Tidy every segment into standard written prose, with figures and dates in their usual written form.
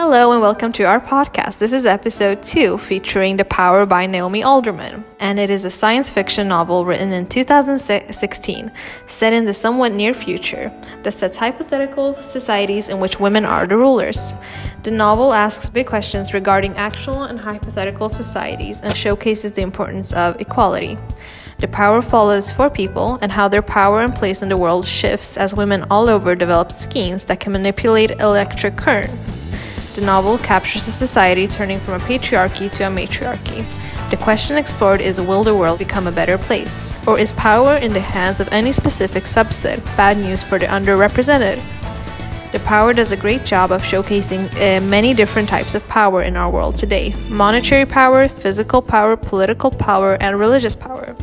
Hello and welcome to our podcast. This is episode 2 featuring The Power by Naomi Alderman. And it is a science fiction novel written in 2016, set in the somewhat near future, that sets hypothetical societies in which women are the rulers. The novel asks big questions regarding actual and hypothetical societies and showcases the importance of equality. The Power follows 4 people and how their power and place in the world shifts as women all over develop schemes that can manipulate electric current. The novel captures a society turning from a patriarchy to a matriarchy. The question explored is, will the world become a better place? Or is power in the hands of any specific subset bad news for the underrepresented? The Power does a great job of showcasing many different types of power in our world today. Monetary power, physical power, political power, and religious power.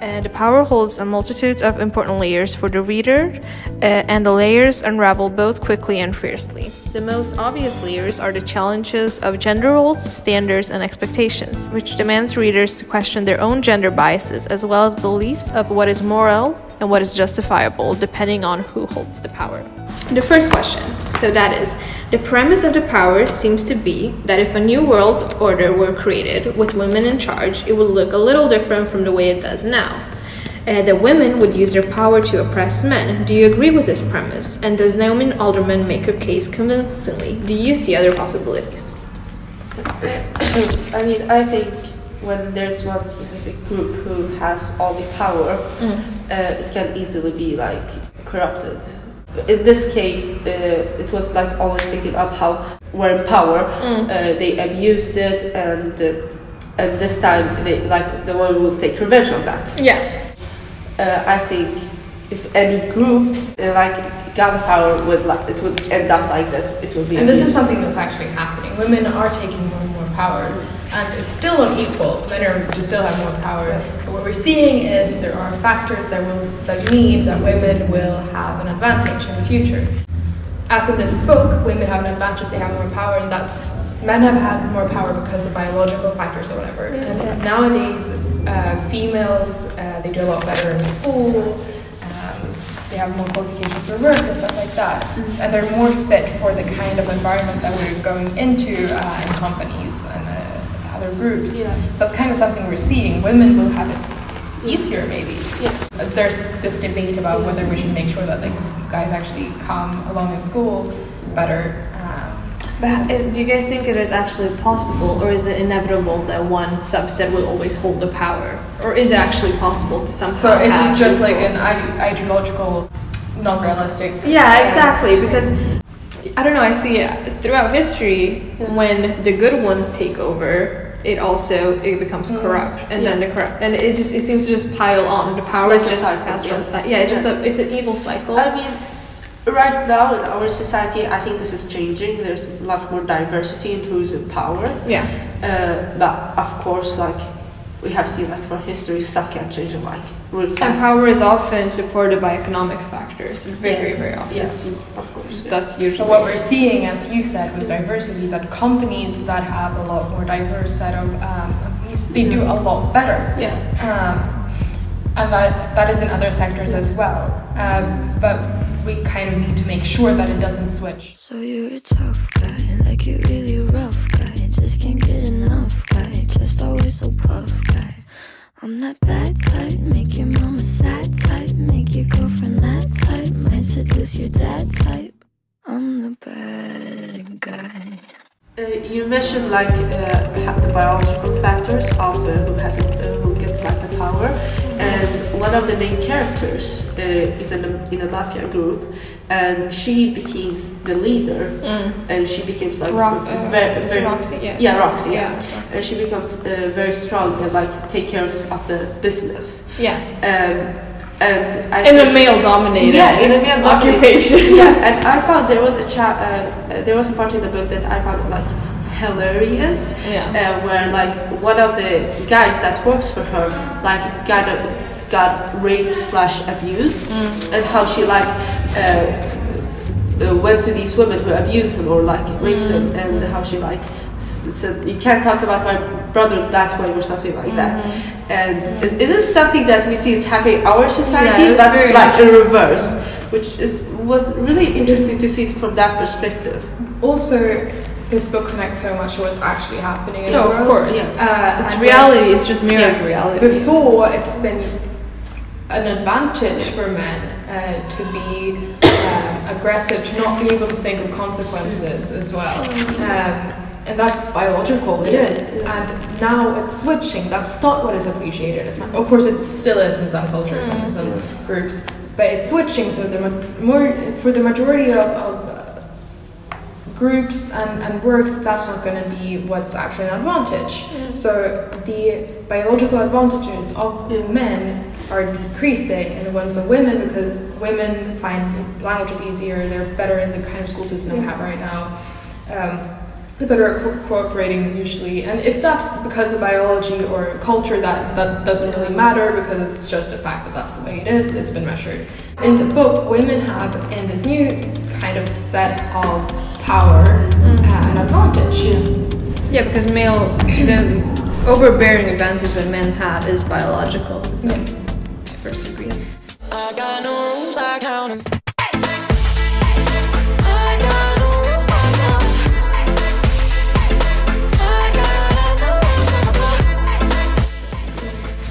The Power holds a multitude of important layers for the reader, and the layers unravel both quickly and fiercely. The most obvious layers are the challenges of gender roles, standards, and expectations, which demands readers to question their own gender biases as well as beliefs of what is moral and what is justifiable, depending on who holds the power. The first question, so that is, the premise of The Power seems to be that if a new world order were created with women in charge, it would look a little different from the way it does now. That women would use their power to oppress men. Do you agree with this premise? And does Naomi Alderman make her case convincingly? Do you see other possibilities? I think when there's one specific group who has all the power, it can easily be corrupted. In this case, it was always thinking up how we're in power. They abused it, and this time the woman will take revenge on that. Yeah. I think if any groups got power, it would end up like this. It would be. And this is something that's actually happening. Women are taking more and more power, and it's still unequal. Men still have more power. But what we're seeing is there are factors that mean that women will have an advantage in the future. As in this book, women have an advantage. They have more power, and that's men have had more power because of biological factors or whatever. And nowadays, females they do a lot better in school. They have more qualifications for work and stuff like that, and they're more fit for the kind of environment that we're going into in companies and other groups. Yeah. That's kind of something we're seeing. Women will have it easier, maybe. Yeah. There's this debate about whether we should make sure that guys actually come along in school better. But do you guys think it is actually possible, or is it inevitable that one subset will always hold the power? Or is it actually possible to somehow So is it just people? an ideological, non-realistic? Yeah, exactly, because I don't know, I see throughout history when the good ones take over, it becomes corrupt, and then and it seems to just pile on. The power is just passed from side. Yeah, it's an evil cycle. I mean, right now in our society, I think this is changing. There's a lot more diversity in who's in power. Yeah. But of course, we have seen, for history, stuff can change in really fast. And power is often supported by economic factors. Very, very often. Yes, of course. Yeah. That's usually. So what we're seeing, as you said, with diversity, that companies that have a lot more diverse set of employees, they do a lot better. Yeah. And that is in other sectors as well. But we kind of need to make sure that it doesn't switch. So you're a tough guy, you're really rough guy, just can't get enough guy, just always so puff guy. I'm that bad type, make your mama sad type, make your girlfriend mad type, might seduce your dad type. I'm the bad guy. You mentioned the biological factors of who gets the power, and one of the main characters is in a mafia group, and she becomes the leader, and she becomes Roxy, yeah. Roxy, yeah. And she becomes very strong and take care of the business. Yeah. And in a male-dominated occupation. Yeah, and I found there was a part in the book that I found hilarious. Yeah. Where one of the guys that works for her got raped / abused, and how she went to these women who abused him or raped him, and how she said, you can't talk about my brother that way or something like that. And it is something that we see it's happening in our society, but in reverse, which was really interesting to see it from that perspective. Also, this book connects so much to what's actually happening in the world. Of course. It's and reality. It's just mirrored reality. Before, it's been an advantage for men to be aggressive, to not be able to think of consequences as well. And that's biological, it is. And now it's switching. That's not what is appreciated as men. Of course, it still is in some cultures and in some groups, but it's switching. So for the majority of groups and works, that's not going to be what's actually an advantage. So the biological advantages of men are decreasing in the ones of women, because women find languages easier, they're better in the kind of school system we have right now. They're better at cooperating usually, and if that's because of biology or culture, that doesn't really matter, because it's just a fact that that's the way it is. It's been measured. In the book, women have, in this new kind of set of power, an advantage. Yeah, because the overbearing advantage that men have is biological to some first degree. I got no rules, I count 'em.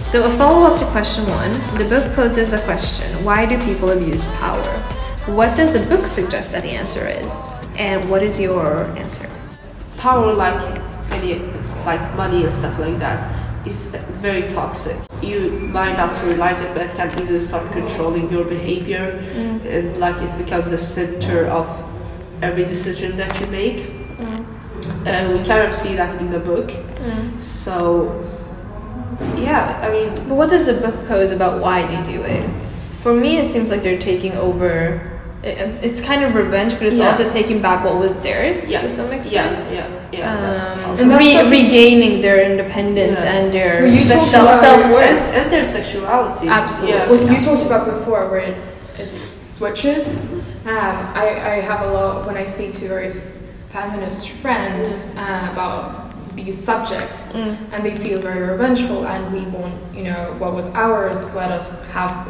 So a follow-up to question 1, the book poses a question: why do people abuse power? What does the book suggest that the answer is? And what is your answer? Power, like money and stuff like that, is very toxic. You might not realize it, but it can easily start controlling your behavior, and like it becomes the center of every decision that you make. We kind of see that in the book. So yeah, I mean, but what does the book pose about why they do it? For me, it seems like they're taking over. It's kind of revenge, but it's also taking back what was theirs to some extent. Regaining their independence and their self-worth and their sexuality. Absolutely. What you talked about before, where it switches. I have a lot when I speak to very feminist friends about these subjects, and they feel very revengeful, and we want, what was ours, let us have,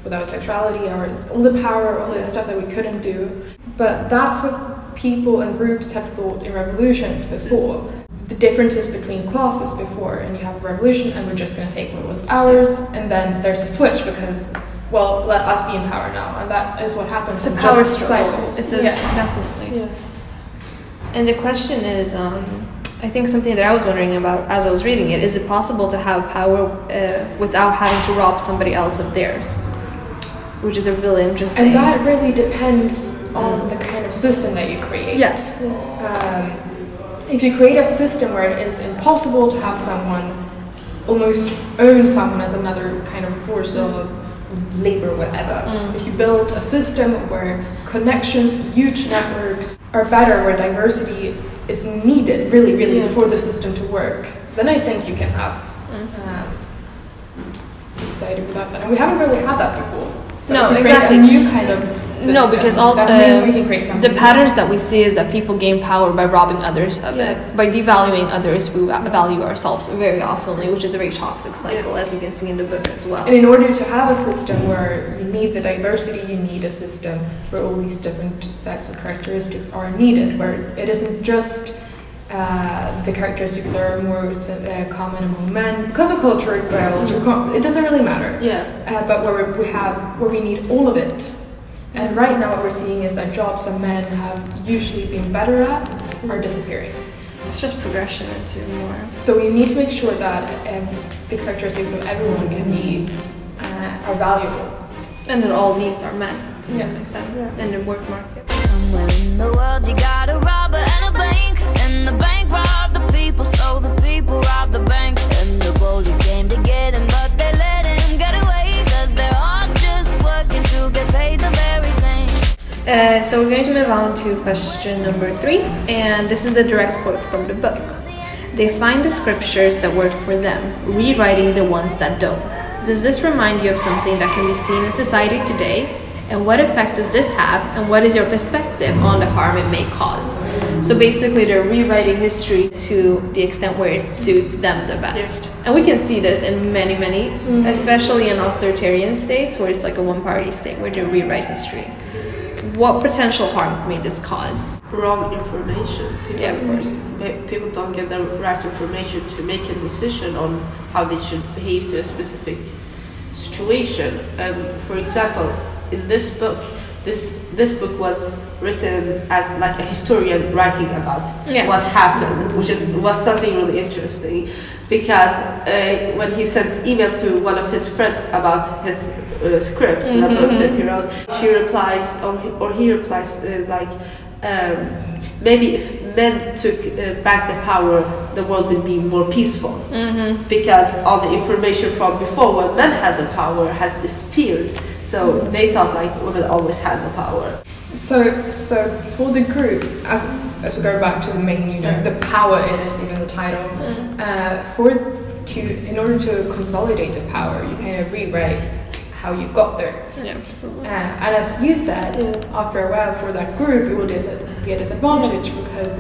without sexuality, or all the power, all the stuff that we couldn't do. But that's what people and groups have thought in revolutions before. The differences between classes before, and you have a revolution and we're just going to take what was ours, and then there's a switch because, well, let us be in power now, and that is what happens. It's a power struggle. Cycles. It's definitely. Yeah. And the question is, I think something that I was wondering about as I was reading it, is it possible to have power without having to rob somebody else of theirs? Which is a really interesting... And that really depends on the kind of system that you create. Yes. If you create a system where it is impossible to have someone almost own someone as another kind of force of labor, whatever. If you build a system where connections, huge networks are better, where diversity is needed really for the system to work, then I think you can have a society without that. And we haven't really had that before. So no, if exactly. A new kind of system, no, because all we can create the patterns that we see is that people gain power by robbing others of it. By devaluing others, we value ourselves very often, which is a very toxic cycle, as we can see in the book as well. And in order to have a system where you need the diversity, you need a system where all these different sets of characteristics are needed, where it isn't just the characteristics that are more common among men because of culture and biology. It doesn't really matter. But where we need all of it. And right now, what we're seeing is that jobs that men have usually been better at are disappearing. It's just progression into more. So we need to make sure that the characteristics of everyone can be are valuable. And that all needs are met to some extent in the work market. Somewhere in the world you got a robber and a bank, and the bank robbed the people, so the people robbed the bank, and the police came to get him, but they let him get away, cause they're all just working to get paid the very same. So we're going to move on to question number 3, and this is a direct quote from the book. They find the scriptures that work for them, rewriting the ones that don't. Does this remind you of something that can be seen in society today? And what effect does this have? And what is your perspective on the harm it may cause? So basically, they're rewriting history to the extent where it suits them the best. And we can see this in many, especially in authoritarian states, where it's like a one-party state, where they rewrite history. What potential harm may this cause? Wrong information. Yeah, of course. People don't get the right information to make a decision on how they should behave to a specific situation. And for example, in this book, this book was written as like a historian writing about what happened, which was something really interesting, because when he sends email to one of his friends about his script, the book that he wrote, she replies, or he replies like, maybe if men took back the power, the world would be more peaceful, because all the information from before, when men had the power, has disappeared. So they felt like women always had the power. So for the group, as we go back to the main, the power it is, even the title, in order to consolidate the power, you kind of rewrite how you got there. Yeah, absolutely. And as you said, after a while, for that group, it will be a disadvantage because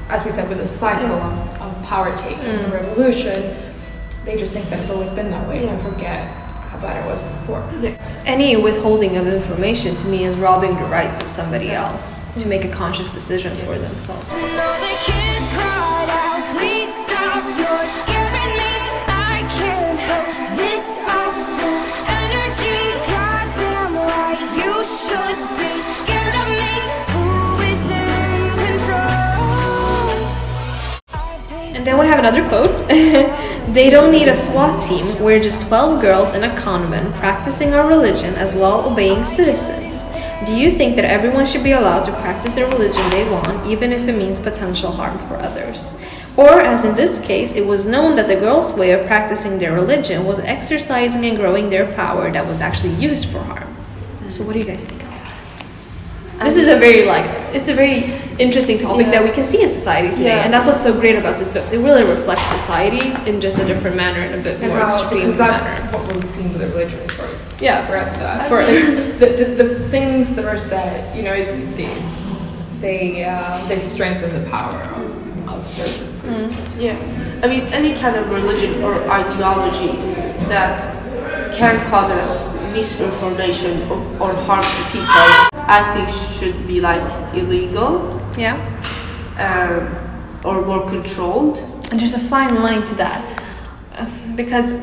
as we said, with the cycle of power taking and revolution, they just think that it's always been that way and forget how bad it was before. Any withholding of information to me is robbing the rights of somebody else to make a conscious decision for themselves. And then we have another quote. They don't need a SWAT team. We're just 12 girls in a convent practicing our religion as law-obeying citizens. Do you think that everyone should be allowed to practice their religion they want, even if it means potential harm for others? Or, as in this case, it was known that the girls' way of practicing their religion was exercising and growing their power that was actually used for harm. So what do you guys think of that? This is a very interesting topic that we can see in society today, and that's what's so great about this book. It really reflects society in just a different manner, in a bit more extreme because that's what we've seen with religion for the things that are said, they strengthen the power of certain groups. I mean, any kind of religion or ideology that can cause us misinformation or harm to people, I think should be like illegal. Or more controlled. And there's a fine line to that, because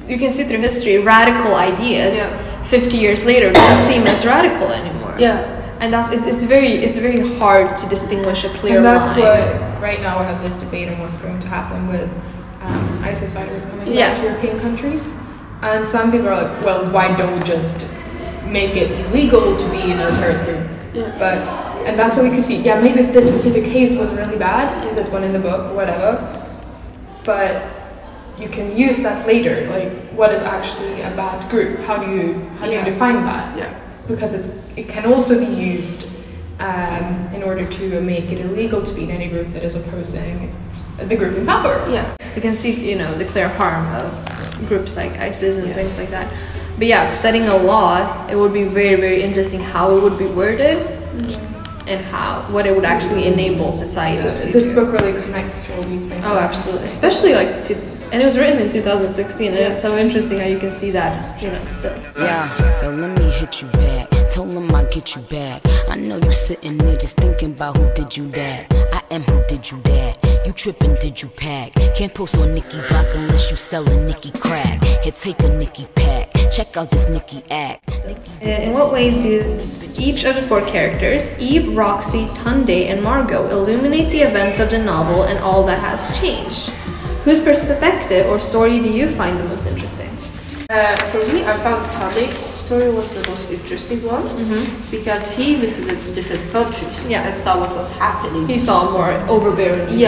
you can see through history, radical ideas 50 years later don't seem as radical anymore. And it's very hard to distinguish a clear line. And that's what right now we have this debate on what's going to happen with ISIS fighters coming back to European countries. And some people are like, well, why don't we just make it illegal to be in a terrorist group? And that's what we could see. Yeah, maybe this specific case was really bad, this one in the book, whatever. But you can use that later. Like, what is actually a bad group? How do you define that? Because it can also be used in order to make it illegal to be in any group that is opposing the group in power. You can see, the clear harm of groups like ISIS and things like that. But setting a law, it would be very, very interesting how it would be worded and what it would actually enable society to do. This book really connects to all these things. Oh, absolutely. Especially and it was written in 2016, and it's so interesting how you can see that, still. Girl, let me hit you back. Tell them I'll get you back. I know you sitting there just thinking about who did you that. I am who did you that. You trippin', did you pack? Can't post on Nicki Block unless you sellin' Nicki crack. Here, take a Nicki pack. Check out this Nicki act. In what ways do each of the four characters, Eve, Roxy, Tunde, and Margot, illuminate the events of the novel and all that has changed? Whose perspective or story do you find the most interesting? For me, I found Tunde's story was the most interesting one because he visited different countries and saw what was happening. He saw a more overbearing view.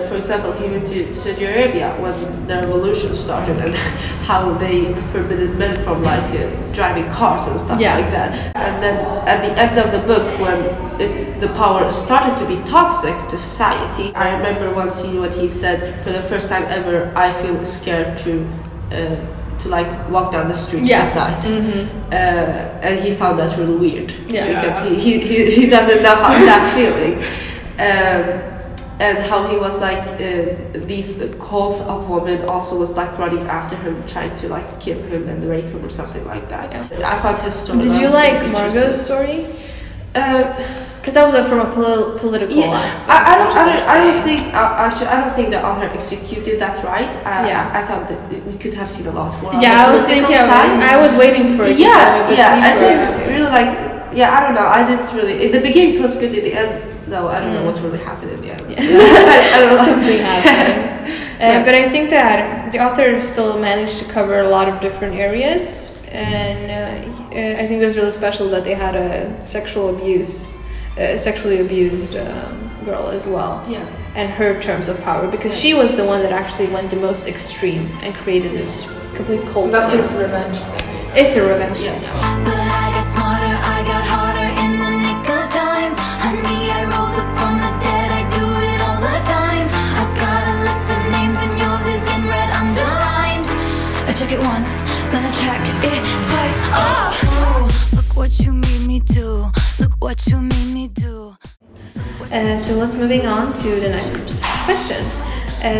For example, he went to Saudi Arabia when the revolution started and how they forbidden men from driving cars and stuff like that. And then at the end of the book, when the power started to be toxic to society, I remember one scene when he said, "For the first time ever, I feel scared to walk down the street at night," and he found that really weird because he doesn't know how that feeling. and how he was like these cult of women also was like running after him, trying to like kill him and rape him or something like that. I found his story. Did you like Margot's story? Because that was from a political aspect. I don't think the author executed that right. I thought that we could have seen a lot more. Yeah, I was thinking. I was waiting for it. It was really like. Yeah, I don't know. I didn't really. In the beginning, it was good. In the end, no, I don't know what really happened in the end. I don't know. Something happened. But I think that the author still managed to cover a lot of different areas, and I think it was really special that they had a sexually abused girl as well. Yeah. And her terms of power, because she was the one that actually went the most extreme and created this complete cult. That's his revenge thing. It's a revenge thing. But I got smarter, I got harder in the nick of time. Honey, I rose up from the dead, I do it all the time. I got a list of names and yours is in red underlined. I check it once, then I check it twice. Oh, look what you made me do. Look what you made me do. So let's moving on to the next question.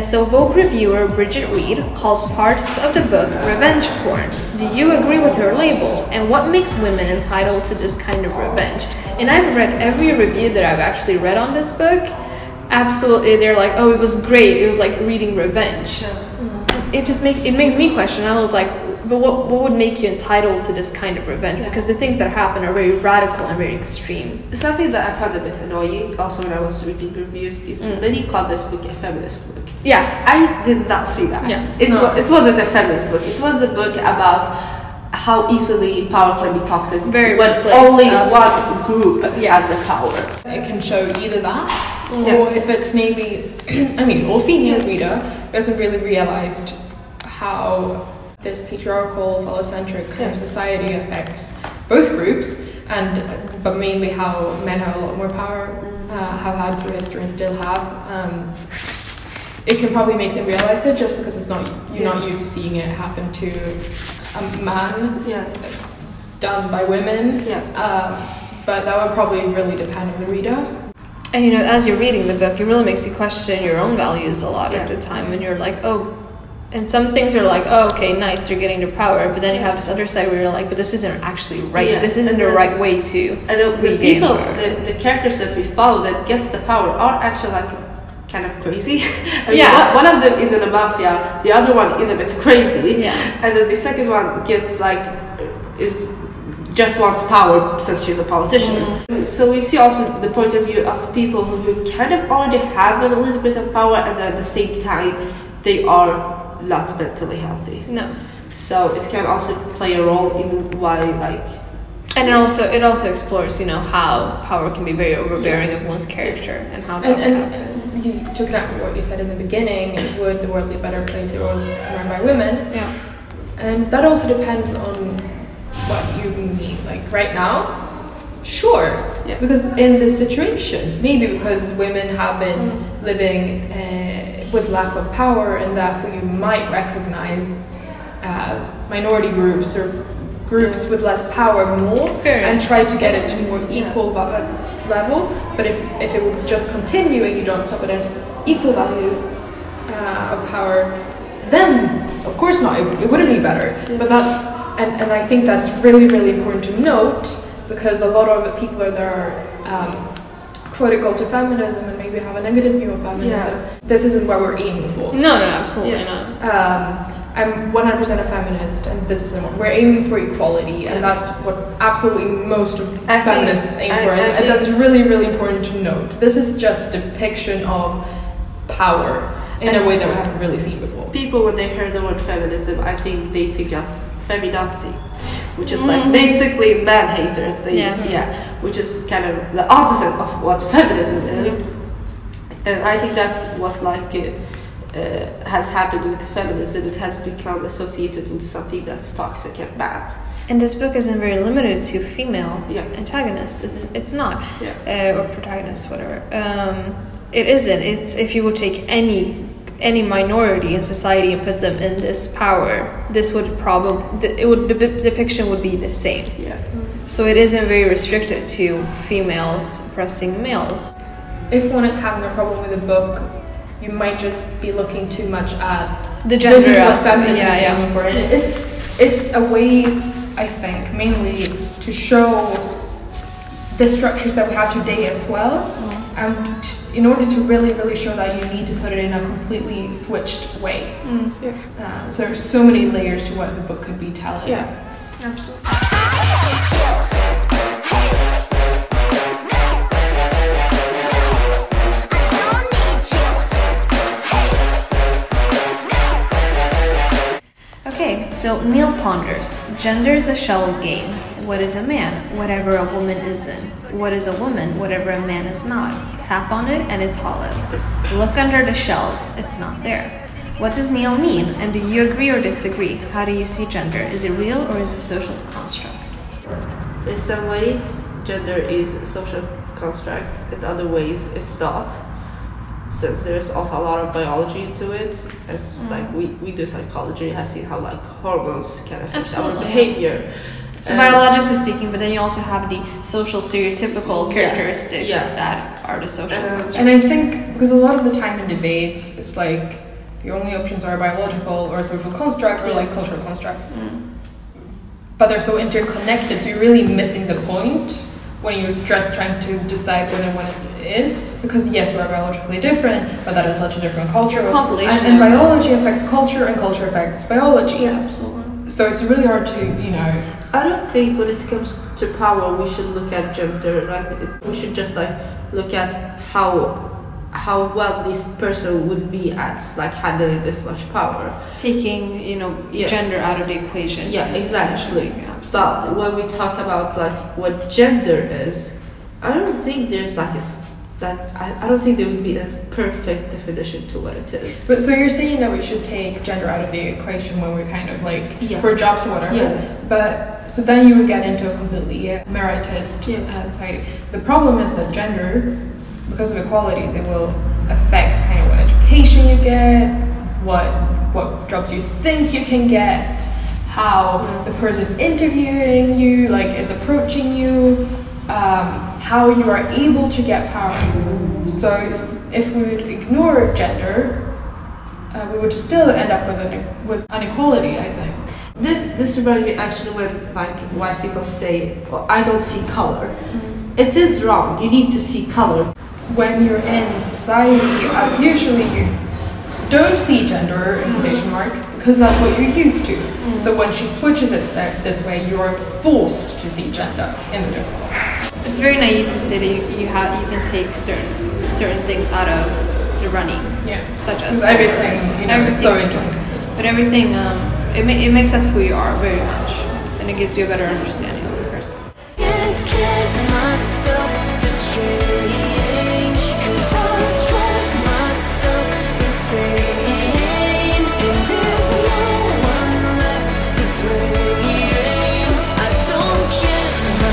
So Vogue reviewer Bridget Reed calls parts of the book revenge porn. Do you agree with her label? And what makes women entitled to this kind of revenge? And I've read every review that I've actually read on this book. Absolutely, they're like, oh, it was great. It was like reading revenge. It made me question. I was like, but what would make you entitled to this kind of revenge? Because the things that happen are very radical and very extreme. Something that I found a bit annoying also when I was reading reviews is many call this book a feminist book. Yeah. I did not see that. Yeah. It wasn't a feminist book. It was a book about how easily power can be toxic Very when misplaced, only absolutely. one group has the power. It can show either that, or if it's maybe, or female reader hasn't really realized how this patriarchal, phallocentric kind of society affects both groups, but mainly how men have a lot more power, have had through history and still have. It can probably make them realize it just because you're not used to seeing it happen to a man done by women. But that would probably really depend on the reader. And as you're reading the book, it really makes you question your own values a lot of the time, and you're like, oh. And some things are like, oh, okay, nice, they're getting the power. But then you have this other side where you're like, but this isn't actually right. Yeah. This isn't the right way to regain power. The characters that we follow that gets the power are actually like kind of crazy. One of them is in a mafia, the other one is a bit crazy. Yeah. And then the second one gets just wants power since she's a politician. Mm-hmm. So we see also the point of view of people who kind of already have a little bit of power, and at the same time they are not mentally healthy. No. So it can also play a role in why and it also explores how power can be very overbearing of one's character and how and you took out what you said in the beginning, would the world be a better place if it was run by women? Yeah. And that also depends on what you mean. Like right now, sure. Yeah. Because in this situation, maybe because women have been living with lack of power, and therefore you might recognize minority groups or groups with less power more and try to get it to more equal level. But if it would just continue and you don't stop at an equal value of power, then of course not, it wouldn't be better. But that's and I think that's really, really important to note, because a lot of people that are critical to feminism and maybe have a negative view of feminism. Yeah. This isn't what we're aiming for. No, absolutely not. I'm 100% a feminist, and this isn't what we're aiming for, equality, and that's what absolutely most of feminists aim for. And that's really, really important to note. This is just a depiction of power in a way that we haven't really seen before. People, when they hear the word feminism, I think they think of feminazi, which is like basically man haters. Which is kind of the opposite of what feminism is. And I think that's what has happened with feminism. It has become associated with something that's toxic and bad. And this book isn't very limited to female antagonists. It's not, or protagonists, whatever. It isn't. It's if you would take any minority in society and put them in this power, this would the depiction would be the same. Yeah. So it isn't very restricted to females oppressing males. if one is having a problem with a book, you might just be looking too much at the gender. This is what feminism is yeah. aiming for. And it's a way, I think, mainly to show the structures that we have today as well. And in order to really, really show that, you need to put it in a completely switched way. So there's so many layers to what the book could be telling. Yeah, Absolutely. Okay, so Neil ponders. Gender is a shallow game. What is a man? Whatever a woman isn't. What is a woman? Whatever a man is not. Tap on it and it's hollow. Look under the shells. It's not there. What does Neil mean? And do you agree or disagree? How do you see gender? Is it real or is it a social construct? in some ways, gender is a social construct. In other ways, it's not. Since there's also a lot of biology to it, as like we do psychology, have seen how like hormones can affect our behavior. So biologically speaking, but then you also have the social stereotypical characteristics that are the social construct. And I think because a lot of the time in debates, it's like the only options are biological or social construct or like cultural construct. But they're so interconnected, so you're really missing the point when you're just trying to decide whether one is. Because yes, we're biologically different, but that is such a different culture. And biology affects culture, and culture affects biology. Yeah, absolutely. So it's really hard to, you know. I don't think when it comes to power, we should look at gender. We should just like look at how well this person would be at like handling this much power. Taking, gender out of the equation. Yeah, exactly. But when we talk about like what gender is, I don't think there's like I don't think there would be a perfect definition to what it is. But so you're saying that we should take gender out of the equation when we're kind of like for jobs or whatever. Yeah. But so then you would get into a completely meritist society. The problem is that gender, because of equalities, it will affect kind of what education you get, what jobs you think you can get, how the person interviewing you like is approaching you, how you are able to get power. So if we would ignore gender, we would still end up with inequality, I think. This reminds me actually when like white people say, "Oh, I don't see color." It is wrong. You need to see color. When you're in society, as usually you don't see gender in quotation mark because that's what you're used to. So when she switches it this way, you're forced to see gender in the different roles. It's very naive to say that you can take certain things out of the running. Yeah. Such as everything. It's so interesting. But everything, it makes up who you are very much, and it gives you a better understanding of the person.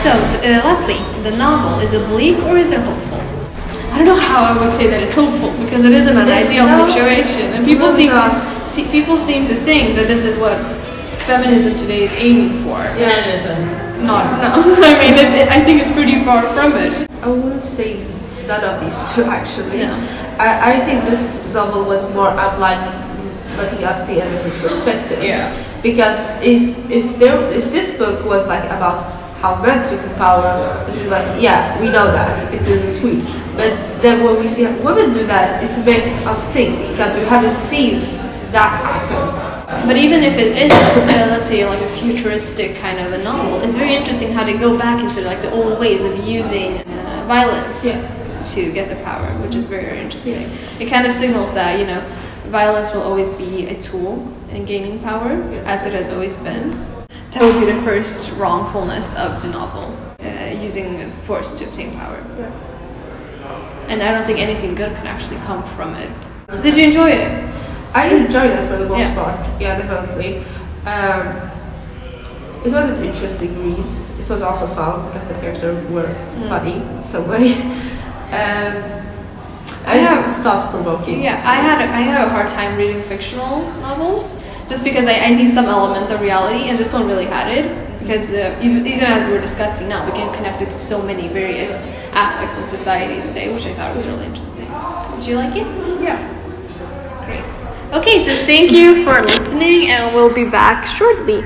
So, lastly, the novel, is it bleak or is it hopeful? I don't know how I would say that it's hopeful, because it isn't an ideal situation, and people seem to think that this is what feminism today is aiming for. Yeah, it isn't. No. I mean, I think it's pretty far from it. I wouldn't say none of these two actually. No. I think this novel was more of like letting us see a different perspective. Yeah. Because if this book was like about how men took the power, it is like, yeah, we know that, it isn't we. But then when we see women do that, it makes us think, because we haven't seen that happen. But even if it is, let's say, like a futuristic kind of a novel, it's very interesting how they go back into like the old ways of using violence to get the power, which is very, very interesting. It kind of signals that, violence will always be a tool in gaining power, as it has always been. That would be the first wrongfulness of the novel, using force to obtain power. Yeah. And I don't think anything good can actually come from it. Did you enjoy it? I enjoyed it for the most part. Yeah, definitely. It was an interesting read. It was also fun because the characters were funny in some way. I have thought-provoking. Yeah, I had a hard time reading fictional novels just because I need some elements of reality, and this one really had it. Because even as we're discussing now, we can connect it to so many various aspects in society today, which I thought was really interesting. Did you like it? Yeah. Great. Okay, so thank you for listening, and we'll be back shortly.